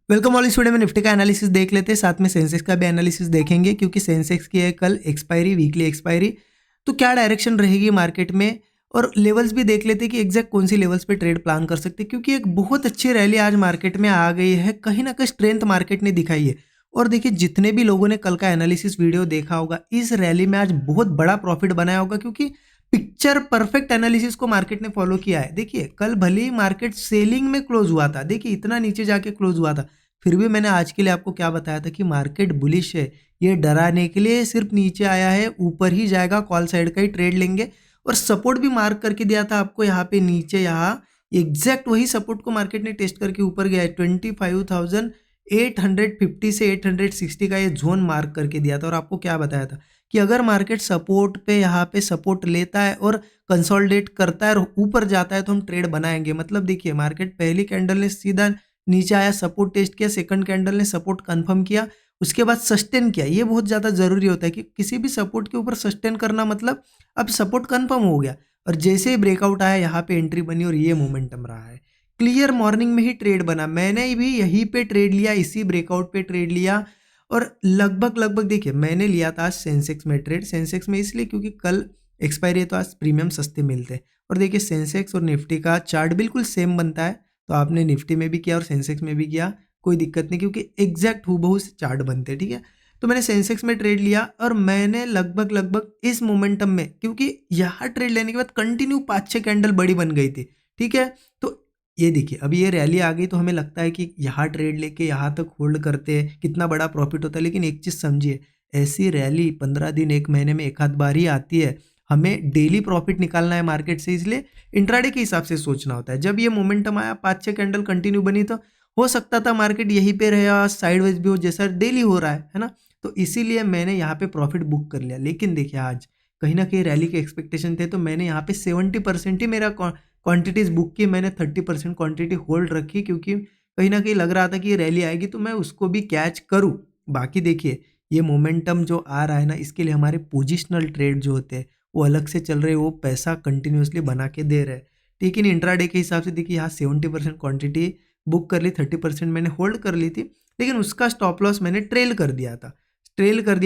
Welcome all. इस video में Nifty का एनालिसिस देख लेते हैं, साथ में सेंसेक्स का भी एनालिसिस देखेंगे क्योंकि सेंसेक्स की है कल एक्सपायरी, वीकली एक्सपायरी। तो क्या डायरेक्शन रहेगी मार्केट में, और लेवल्स भी देख लेते हैं कि एग्जैक्ट कौन सी लेवल्स पे ट्रेड प्लान कर सकते हैं, क्योंकि एक बहुत अच्छी रैली आज मार्केट में आ गई है। कहीं ना कहीं स्ट्रेंथ मार्केट ने दिखाई है। और देखिए, जितने भी लोगों ने कल का एनालिसिस वीडियो देखा होगा, इस रैली में आज बहुत बड़ा प्रॉफिट बनाया होगा, क्योंकि पिक्चर परफेक्ट एनालिसिस को मार्केट ने फॉलो किया है। देखिए, कल भले ही मार्केट सेलिंग में क्लोज हुआ था, देखिए इतना नीचे जाके क्लोज हुआ था, फिर भी मैंने आज के लिए आपको क्या बताया था कि मार्केट बुलिश है। ये डराने के लिए सिर्फ नीचे आया है, ऊपर ही जाएगा, कॉल साइड का ही ट्रेड लेंगे। और सपोर्ट भी मार्क करके दिया था आपको यहाँ पे नीचे, यहाँ एग्जैक्ट वही सपोर्ट को मार्केट ने टेस्ट करके ऊपर गया है। 25,850 से 860 का ये जोन मार्क करके दिया था। और आपको क्या बताया था कि अगर मार्केट सपोर्ट पे यहाँ पे सपोर्ट लेता है और कंसोलिडेट करता है और ऊपर जाता है तो हम ट्रेड बनाएंगे। मतलब देखिए, मार्केट पहली कैंडल ने सीधा नीचे आया, सपोर्ट टेस्ट किया, सेकंड कैंडल ने सपोर्ट कंफर्म किया, उसके बाद सस्टेन किया। ये बहुत ज़्यादा ज़रूरी होता है कि किसी भी सपोर्ट के ऊपर सस्टेन करना, मतलब अब सपोर्ट कंफर्म हो गया और जैसे ही ब्रेकआउट आया यहाँ पे एंट्री बनी और ये मोमेंटम रहा है। क्लियर मॉर्निंग में ही ट्रेड बना, मैंने भी यहीं पे ट्रेड लिया, इसी ब्रेकआउट पे ट्रेड लिया। और लगभग लगभग देखिए, मैंने लिया था आज सेंसेक्स में ट्रेड। सेंसेक्स में इसलिए क्योंकि कल एक्सपायरी है तो आज प्रीमियम सस्ते मिलते हैं। और देखिए, सेंसेक्स और निफ्टी का चार्ट बिल्कुल सेम बनता है, तो आपने निफ्टी में भी किया और सेंसेक्स में भी किया, कोई दिक्कत नहीं, क्योंकि एग्जैक्ट हूबहू से चार्ट बनते हैं। ठीक है, तो मैंने सेंसेक्स में ट्रेड लिया और मैंने लगभग लगभग इस मोमेंटम में, क्योंकि यहाँ ट्रेड लेने के बाद कंटिन्यू 5-6 कैंडल बड़ी बन गई थी। ठीक है, तो ये देखिए, अभी ये रैली आ गई तो हमें लगता है कि यहाँ ट्रेड लेके यहाँ तक होल्ड करते हैं, कितना बड़ा प्रॉफिट होता है। लेकिन एक चीज़ समझिए, ऐसी रैली 15 दिन, एक महीने में एक आध बार ही आती है। हमें डेली प्रॉफिट निकालना है मार्केट से, इसलिए इंट्राडे के हिसाब से सोचना होता है। जब ये मोमेंटम आया, 5-6 कैंडल कंटिन्यू बनी, तो हो सकता था मार्केट यहीं पे रहे, साइडवेज भी हो, जैसा डेली हो रहा है ना। तो इसीलिए मैंने यहाँ पे प्रॉफिट बुक कर लिया। लेकिन देखिए, आज कहीं ना कहीं रैली के एक्सपेक्टेशन थे, तो मैंने यहाँ पे 70% ही मेरा क्वांटिटीज बुक की, मैंने 30% क्वांटिटी होल्ड रखी, क्योंकि कहीं ना कहीं लग रहा था कि ये रैली आएगी तो मैं उसको भी कैच करूँ। बाकी देखिए, ये मोमेंटम जो आ रहा है ना, इसके लिए हमारे पोजिशनल ट्रेड जो होते हैं वो अलग से चल रहे हैं, वो पैसा कंटिन्यूसली बना के दे रहे हैं। लेकिन इंट्राडे के हिसाब से देखिए, यहाँ 70% क्वांटिटी बुक कर ली, 30% मैंने होल्ड कर ली थी। लेकिन उसका स्टॉप लॉस मैंने ट्रेल कर दिया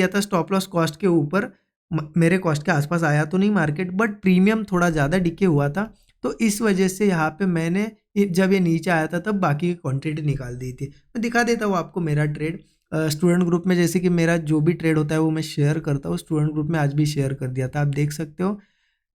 था, स्टॉप लॉस कॉस्ट के ऊपर। मेरे कॉस्ट के आसपास आया तो नहीं मार्केट, बट प्रीमियम थोड़ा ज़्यादा डिके हुआ था, तो इस वजह से यहाँ पे मैंने जब ये नीचे आया था तब बाकी की क्वांटिटी निकाल दी थी। मैं दिखा देता हूँ आपको मेरा ट्रेड स्टूडेंट ग्रुप में, जैसे कि मेरा जो भी ट्रेड होता है वो मैं शेयर करता हूँ। स्टूडेंट ग्रुप में आज भी शेयर कर दिया था, आप देख सकते हो।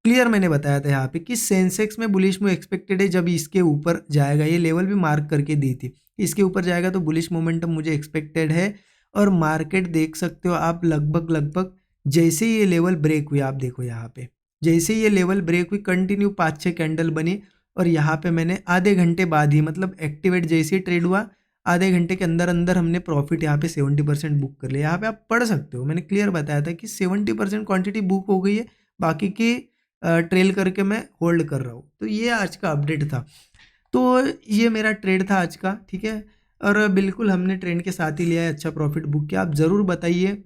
क्लियर मैंने बताया था यहाँ पे कि सेंसेक्स में बुलिश मूव एक्सपेक्टेड है, जब इसके ऊपर जाएगा, ये लेवल भी मार्क करके दी थी, इसके ऊपर जाएगा तो बुलिश मोमेंटम मुझे एक्सपेक्टेड है। और मार्केट देख सकते हो आप, लगभग लगभग जैसे ही ये लेवल ब्रेक हुई, आप देखो यहाँ पे, जैसे ही ये लेवल ब्रेक हुई, कंटिन्यू 5-6 कैंडल बनी। और यहाँ पे मैंने आधे घंटे बाद ही, मतलब एक्टिवेट जैसे ही ट्रेड हुआ, आधे घंटे के अंदर अंदर हमने प्रॉफिट यहाँ पे 70% बुक कर लिया। यहाँ पे आप पढ़ सकते हो, मैंने क्लियर बताया था कि 70% क्वांटिटी बुक हो गई है, बाकी की ट्रेल करके मैं होल्ड कर रहा हूँ। तो ये आज का अपडेट था, तो ये मेरा ट्रेड था आज का। ठीक है, और बिल्कुल हमने ट्रेंड के साथ ही लिया है, अच्छा प्रॉफिट बुक किया। आप ज़रूर बताइए,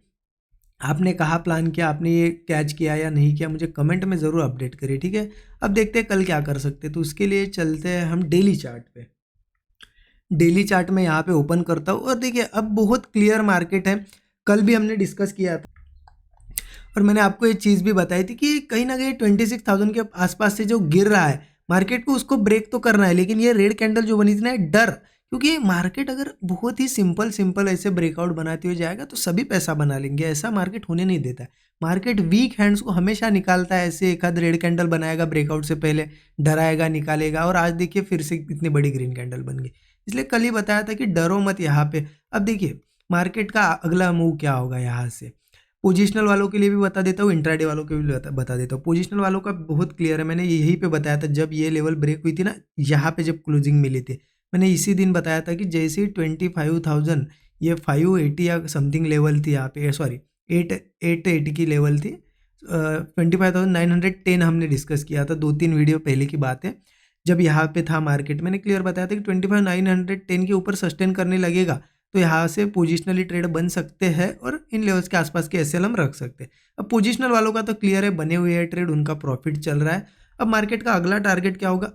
आपने कहाँ प्लान किया, आपने ये कैच किया या नहीं किया, मुझे कमेंट में ज़रूर अपडेट करिए। ठीक है, अब देखते हैं कल क्या कर सकते हैं। तो उसके लिए चलते हैं हम डेली चार्ट पे। डेली चार्ट में यहाँ पे ओपन करता हूँ और देखिए, अब बहुत क्लियर मार्केट है। कल भी हमने डिस्कस किया था और मैंने आपको ये चीज़ भी बताई थी कि कहीं ना कहीं 26,000 के आसपास से जो गिर रहा है मार्केट को, उसको ब्रेक तो करना है। लेकिन ये रेड कैंडल जो बनी थी ना, डर, क्योंकि मार्केट अगर बहुत ही सिंपल सिंपल ऐसे ब्रेकआउट बनाते हुए जाएगा तो सभी पैसा बना लेंगे, ऐसा मार्केट होने नहीं देता है। मार्केट वीक हैंड्स को हमेशा निकालता है, ऐसे एक आध रेड कैंडल बनाएगा ब्रेकआउट से पहले, डराएगा, निकालेगा, और आज देखिए फिर से इतनी बड़ी ग्रीन कैंडल बन गई। इसलिए कल ही बताया था कि डरो मत यहाँ पे। अब देखिए, मार्केट का अगला मूव क्या होगा यहाँ से, पोजिशनल वालों के लिए भी बता देता हूँ, इंट्राडे वालों के भी बता देता हूँ। पोजिशनल वालों का बहुत क्लियर है, मैंने यहीं पे बताया था जब ये लेवल ब्रेक हुई थी ना, यहाँ पे जब क्लोजिंग मिली थी, मैंने इसी दिन बताया था कि जैसे ही 25,000, ये 580 या समथिंग लेवल थी यहाँ पे, सॉरी 880 की लेवल थी, 25,910 हमने डिस्कस किया था, 2-3 वीडियो पहले की बात है। जब यहाँ पे था मार्केट, मैंने क्लियर बताया था कि 25,910 के ऊपर सस्टेन करने लगेगा तो यहाँ से पोजिशनली ट्रेड बन सकते हैं और इन लेवल्स के आसपास के एसएल हम रख सकते हैं। अब पोजिशनल वालों का तो क्लियर है, बने हुए है ट्रेड, उनका प्रॉफिट चल रहा है। अब मार्केट का अगला टारगेट क्या होगा,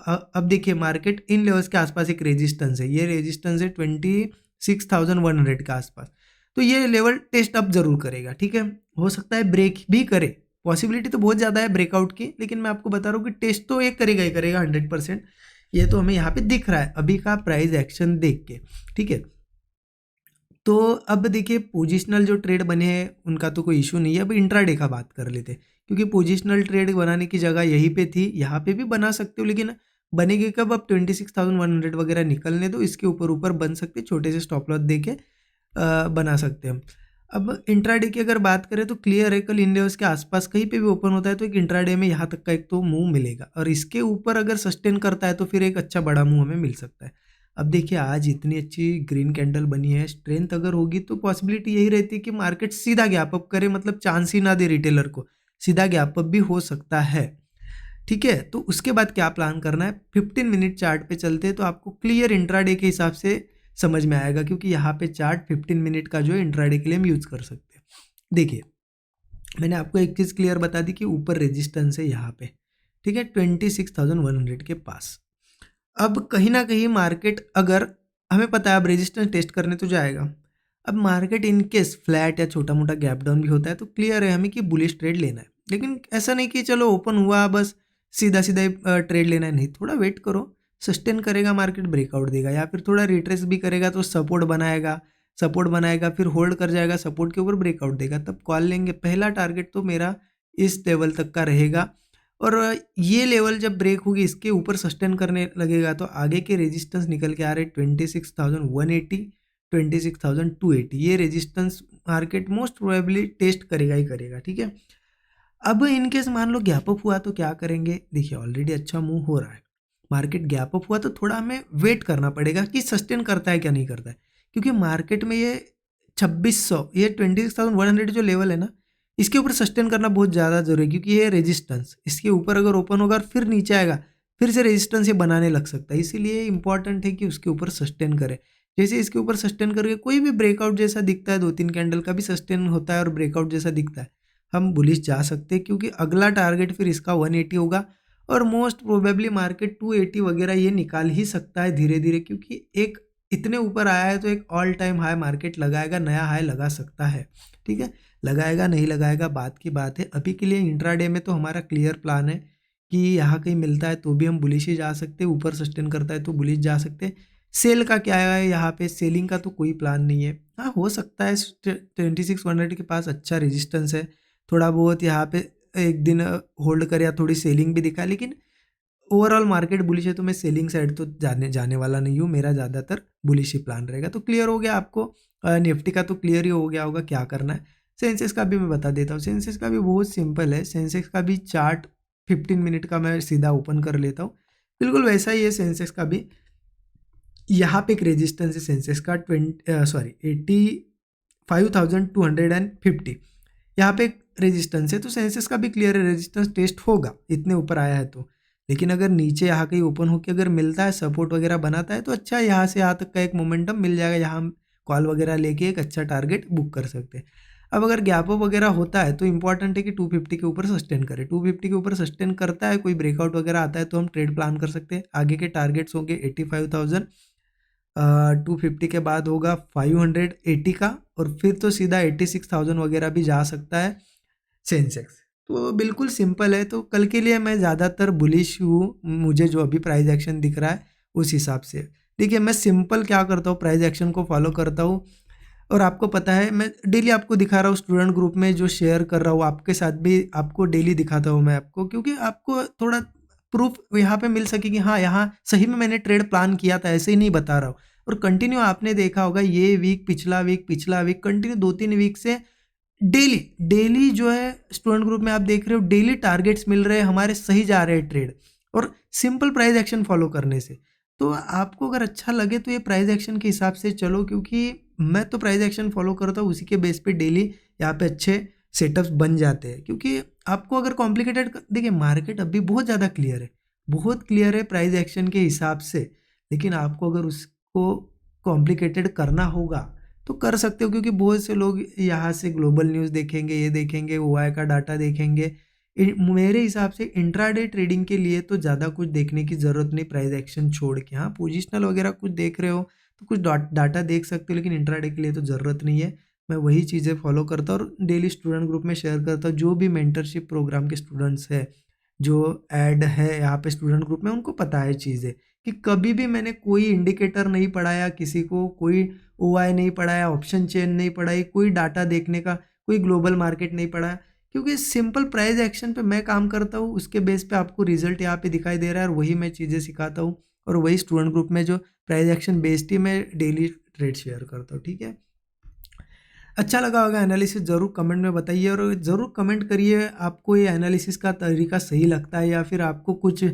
अब देखिए मार्केट इन लेवल्स के आसपास एक रेजिस्टेंस है, ये रेजिस्टेंस है 26,100 के आसपास। तो ये लेवल टेस्ट अप जरूर करेगा, ठीक है। हो सकता है ब्रेक भी करे, पॉसिबिलिटी तो बहुत ज़्यादा है ब्रेकआउट की, लेकिन मैं आपको बता रहा हूँ कि टेस्ट तो एक करेगा ही करेगा 100%। ये तो हमें यहाँ पे दिख रहा है अभी का प्राइस एक्शन देख के, ठीक है। तो अब देखिए पोजिशनल जो ट्रेड बने हैं उनका तो कोई इशू नहीं है, अब इंट्राडे का बात कर लेते हैं, क्योंकि पोजिशनल ट्रेड बनाने की जगह यहीं पे थी, यहाँ पे भी बना सकते हो, लेकिन बनेगी कब, अब 26,100 वगैरह निकलने दो, इसके ऊपर ऊपर बन सकते, छोटे से स्टॉप लॉस दे के बना सकते हैं हम। अब इंट्राडे की अगर बात करें तो क्लियर है, कल इन लेवल्स के आसपास कहीं पे भी ओपन होता है तो एक इंट्राडे में यहाँ तक का एक तो मूव मिलेगा, और इसके ऊपर अगर सस्टेन करता है तो फिर एक अच्छा बड़ा मूव हमें मिल सकता है। अब देखिए आज इतनी अच्छी ग्रीन कैंडल बनी है, स्ट्रेंथ अगर होगी तो पॉसिबिलिटी यही रहती है कि मार्केट सीधा गैप अप करे, मतलब चांस ही ना दे रिटेलर को, सीधा गैप अप भी हो सकता है, ठीक है। तो उसके बाद क्या प्लान करना है, 15 मिनट चार्ट पे चलते हैं तो आपको क्लियर इंट्राडे के हिसाब से समझ में आएगा, क्योंकि यहाँ पे चार्ट 15 मिनट का जो है इंट्राडे के लिए हम यूज़ कर सकते हैं। देखिए मैंने आपको एक चीज़ क्लियर बता दी कि ऊपर रेजिस्टेंस है यहाँ पे, ठीक है, 26,100 के पास। अब कहीं ना कहीं मार्केट, अगर हमें पता है अब रेजिस्टेंस टेस्ट करने तो जाएगा, अब मार्केट इन केस फ्लैट या छोटा मोटा गैप डाउन भी होता है तो क्लियर है हमें कि बुलिश ट्रेड लेना है, लेकिन ऐसा नहीं कि चलो ओपन हुआ बस सीधा सीधा ट्रेड लेना है, नहीं, थोड़ा वेट करो, सस्टेन करेगा मार्केट ब्रेकआउट देगा, या फिर थोड़ा रिट्रेस भी करेगा तो सपोर्ट बनाएगा फिर होल्ड कर जाएगा, सपोर्ट के ऊपर ब्रेकआउट देगा, तब कॉल लेंगे। पहला टारगेट तो मेरा इस लेवल तक का रहेगा, और ये लेवल जब ब्रेक होगी इसके ऊपर सस्टेन करने लगेगा तो आगे के रेजिस्टेंस निकल के आ रहे 26,180, 26,280, ये resistance market most probably test करेगा ही करेगा, ठीक है। अब इनकेस मान लो गैप अप हुआ तो क्या करेंगे, देखिए ऑलरेडी अच्छा मूव हो रहा है, मार्केट गैप अप हुआ तो थोड़ा हमें वेट करना पड़ेगा कि सस्टेन करता है क्या नहीं करता है, क्योंकि मार्केट में ये 2600, ये 26,100 जो लेवल है ना, इसके ऊपर सस्टेन करना बहुत ज़्यादा जरूरी है, क्योंकि ये रेजिस्टेंस इसके ऊपर अगर ओपन होगा और फिर नीचे आएगा फिर से रेजिस्टेंस ये बनाने लग सकता है, इसीलिए इंपॉर्टेंट है कि उसके ऊपर सस्टेन करे। जैसे इसके ऊपर सस्टेन करके कोई भी ब्रेकआउट जैसा दिखता है, 2-3 कैंडल का भी सस्टेन होता है और ब्रेकआउट जैसा दिखता है, हम बुलिश जा सकते हैं, क्योंकि अगला टारगेट फिर इसका 180 होगा, और मोस्ट प्रोबेबली मार्केट 280 वगैरह ये निकाल ही सकता है धीरे धीरे, क्योंकि एक इतने ऊपर आया है तो एक ऑल टाइम हाई मार्केट लगाएगा, नया हाई लगा सकता है, ठीक है। लगाएगा नहीं लगाएगा बात की बात है, अभी के लिए इंट्राडे में तो हमारा क्लियर प्लान है कि यहाँ कहीं मिलता है तो भी हम बुलिश ही जा सकते हैं, ऊपर सस्टेन करता है तो बुलिश जा सकते हैं। सेल का क्या है, यहाँ पे सेलिंग का तो कोई प्लान नहीं है, हाँ हो सकता है 2600 के पास अच्छा रेजिस्टेंस है, थोड़ा बहुत यहाँ पे एक दिन होल्ड करे या थोड़ी सेलिंग भी दिखाए, लेकिन ओवरऑल मार्केट बुलिश है तो मैं सेलिंग साइड तो जाने वाला नहीं हूँ, मेरा ज़्यादातर बुलिश ही प्लान रहेगा। तो क्लियर हो गया आपको, निफ्टी का तो क्लियर ही हो गया होगा क्या करना है। सेंसेक्स का भी मैं बता देता हूँ, सेंसेक्स का भी बहुत सिंपल है, सेंसेक्स का भी चार्ट 15 मिनट का मैं सीधा ओपन कर लेता हूँ, बिल्कुल वैसा ही है सेंसेक्स का भी। यहाँ पे एक रेजिस्टेंस है सेंसेक्स का 85,250, यहाँ पे एक रेजिस्टेंस है, तो सेंसेक्स का भी क्लियर है रेजिस्टेंस टेस्ट होगा इतने ऊपर आया है तो, लेकिन अगर नीचे यहाँ कहीं ओपन होकर अगर मिलता है सपोर्ट वगैरह बनाता है तो अच्छा, यहाँ से यहाँ तक का एक मोमेंटम मिल जाएगा, यहाँ हम कॉल वगैरह लेके एक अच्छा टारगेट बुक कर सकते हैं। अब अगर गैप अप वगैरह होता है तो इंपॉर्टेंट है कि 250 के ऊपर सस्टेन करे, 250 के ऊपर सस्टेन करता है, कोई ब्रेकआउट वगैरह आता है तो हम ट्रेड प्लान कर सकते हैं। आगे के टारगेट्स होंगे 85,000, 250 के बाद होगा 580 का, और फिर तो सीधा 86,000 वगैरह भी जा सकता है सेंसेक्स। तो बिल्कुल सिंपल है, तो कल के लिए मैं ज़्यादातर बुलिश हूँ, मुझे जो अभी प्राइस एक्शन दिख रहा है उस हिसाब से। देखिए मैं सिंपल क्या करता हूँ, प्राइस एक्शन को फॉलो करता हूँ, और आपको पता है मैं डेली आपको दिखा रहा हूँ, स्टूडेंट ग्रुप में जो शेयर कर रहा हूँ आपके साथ भी आपको डेली दिखाता हूँ मैं आपको, क्योंकि आपको थोड़ा प्रूफ यहाँ पे मिल सके कि हाँ यहाँ सही में मैंने ट्रेड प्लान किया था, ऐसे ही नहीं बता रहा हूँ। और कंटिन्यू आपने देखा होगा ये वीक पिछला वीक कंटिन्यू 2-3 वीक से डेली डेली जो है स्टूडेंट ग्रुप में आप देख रहे हो डेली टारगेट्स मिल रहे हैं हमारे, सही जा रहे हैं ट्रेड, और सिंपल प्राइस एक्शन फॉलो करने से। तो आपको अगर अच्छा लगे तो ये प्राइस एक्शन के हिसाब से चलो, क्योंकि मैं तो प्राइस एक्शन फॉलो करता हूँ, उसी के बेस पे डेली यहाँ पे अच्छे सेटअप्स बन जाते हैं। क्योंकि आपको अगर कॉम्प्लिकेटेड, देखिए मार्केट अभी बहुत ज़्यादा क्लियर है, बहुत क्लियर है प्राइस एक्शन के हिसाब से, लेकिन आपको अगर उसको कॉम्प्लिकेटेड करना होगा तो कर सकते हो, क्योंकि बहुत से लोग यहाँ से ग्लोबल न्यूज़ देखेंगे, ये देखेंगे, ओआई का डाटा देखेंगे, मेरे हिसाब से इंट्राडे ट्रेडिंग के लिए तो ज़्यादा कुछ देखने की ज़रूरत नहीं प्राइस एक्शन छोड़ के। हाँ, पोजिशनल वगैरह कुछ देख रहे हो तो कुछ डाटा देख सकते हो, लेकिन इंट्राडे के लिए तो ज़रूरत नहीं है। मैं वही चीज़ें फॉलो करता हूँ और डेली स्टूडेंट ग्रुप में शेयर करता हूँ। जो भी मेंटरशिप प्रोग्राम के स्टूडेंट्स हैं, जो ऐड है यहाँ पे स्टूडेंट ग्रुप में, उनको पता है चीज़ें कि कभी भी मैंने कोई इंडिकेटर नहीं पढ़ाया किसी को, कोई ओआई नहीं पढ़ाया, ऑप्शन चेन नहीं पढ़ाई, कोई डाटा देखने का, कोई ग्लोबल मार्केट नहीं पढ़ाया, क्योंकि सिंपल प्राइस एक्शन पे मैं काम करता हूँ। उसके बेस पे आपको रिजल्ट यहाँ पे दिखाई दे रहा है और वही मैं चीज़ें सिखाता हूँ और वही स्टूडेंट ग्रुप में जो प्राइस एक्शन बेस्ड ही मैं डेली ट्रेड शेयर करता हूँ। ठीक है, अच्छा लगा होगा एनालिसिस, ज़रूर कमेंट में बताइए और ज़रूर कमेंट करिए आपको ये एनालिसिस का तरीका सही लगता है या फिर आपको कुछ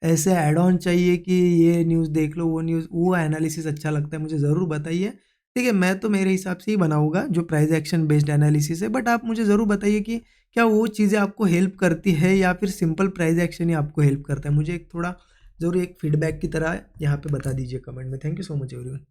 ऐसे ऐड ऑन चाहिए कि ये न्यूज़ देख लो, वो न्यूज़, वो एनालिसिस अच्छा लगता है, मुझे ज़रूर बताइए। ठीक है, मैं तो मेरे हिसाब से ही बनाऊंगा जो प्राइस एक्शन बेस्ड एनालिसिस है, बट आप मुझे ज़रूर बताइए कि क्या वो चीज़ें आपको हेल्प करती है या फिर सिंपल प्राइस एक्शन ही आपको हेल्प करता है। मुझे एक थोड़ा ज़रूर एक फीडबैक की तरह यहाँ पे बता दीजिए कमेंट में। Thank you so much everyone.